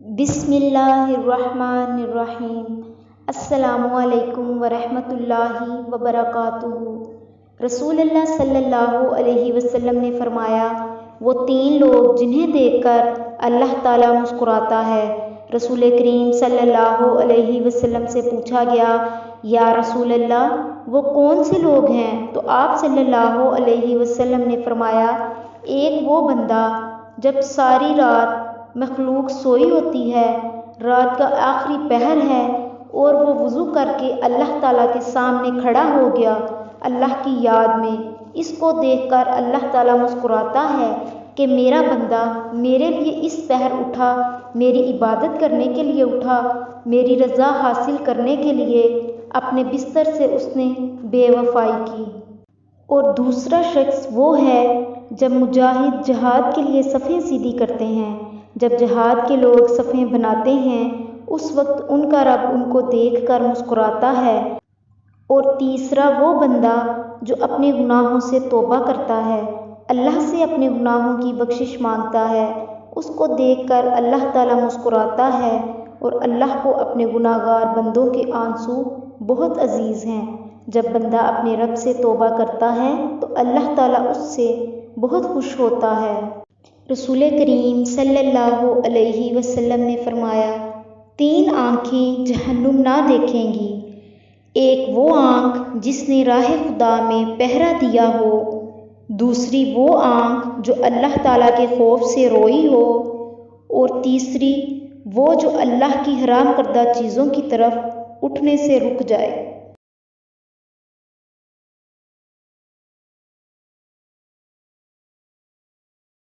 بسم اللہ الرحمن الرحیم۔ السلام علیکم ورحمۃ اللہ وبرکاتہ۔ رسول اللہ صلی اللہ علیہ وسلم نے فرمایا، وہ تین لوگ جنہیں دیکھ کر اللہ تعالیٰ مسکراتا ہے۔ رسول کریم صلی اللہ علیہ وسلم سے پوچھا گیا، یا رسول اللہ وہ کون سے لوگ ہیں؟ تو آپ صلی اللہ علیہ وسلم نے فرمایا، ایک وہ بندہ جب ساری رات مخلوق سوئی ہوتی ہے، رات کا آخری پہر ہے اور وہ وضو کر کے اللہ تعالیٰ کے سامنے کھڑا ہو گیا اللہ کی یاد میں، اس کو دیکھ کر اللہ تعالیٰ مسکراتا ہے کہ میرا بندہ میرے لیے اس پہر اٹھا، میری عبادت کرنے کے لیے اٹھا، میری رضا حاصل کرنے کے لیے اپنے بستر سے اس نے بے وفائی کی۔ اور دوسرا شخص وہ ہے جب مجاہد جہاد کے لیے صفیں سیدھی کرتے ہیں، جب جہاد کے لوگ صفیں بناتے ہیں، اس وقت ان کا رب ان کو دیکھ کر مسکراتا ہے۔ اور تیسرا وہ بندہ جو اپنے گناہوں سے توبہ کرتا ہے، اللہ سے اپنے گناہوں کی بخشش مانگتا ہے، اس کو دیکھ کر اللہ تعالیٰ مسکراتا ہے۔ اور اللہ کو اپنے گناہ گار بندوں کے آنسو بہت عزیز ہیں۔ جب بندہ اپنے رب سے توبہ کرتا ہے تو اللہ تعالیٰ اس سے بہت خوش ہوتا ہے۔ رسول کریم صلی اللہ علیہ وسلم نے فرمایا، تین آنکھیں جہنم نہ دیکھیں گی، ایک وہ آنکھ جس نے راہ خدا میں پہرا دیا ہو، دوسری وہ آنکھ جو اللہ تعالیٰ کے خوف سے روئی ہو، اور تیسری وہ جو اللہ کی حرام کردہ چیزوں کی طرف اٹھنے سے رک جائے۔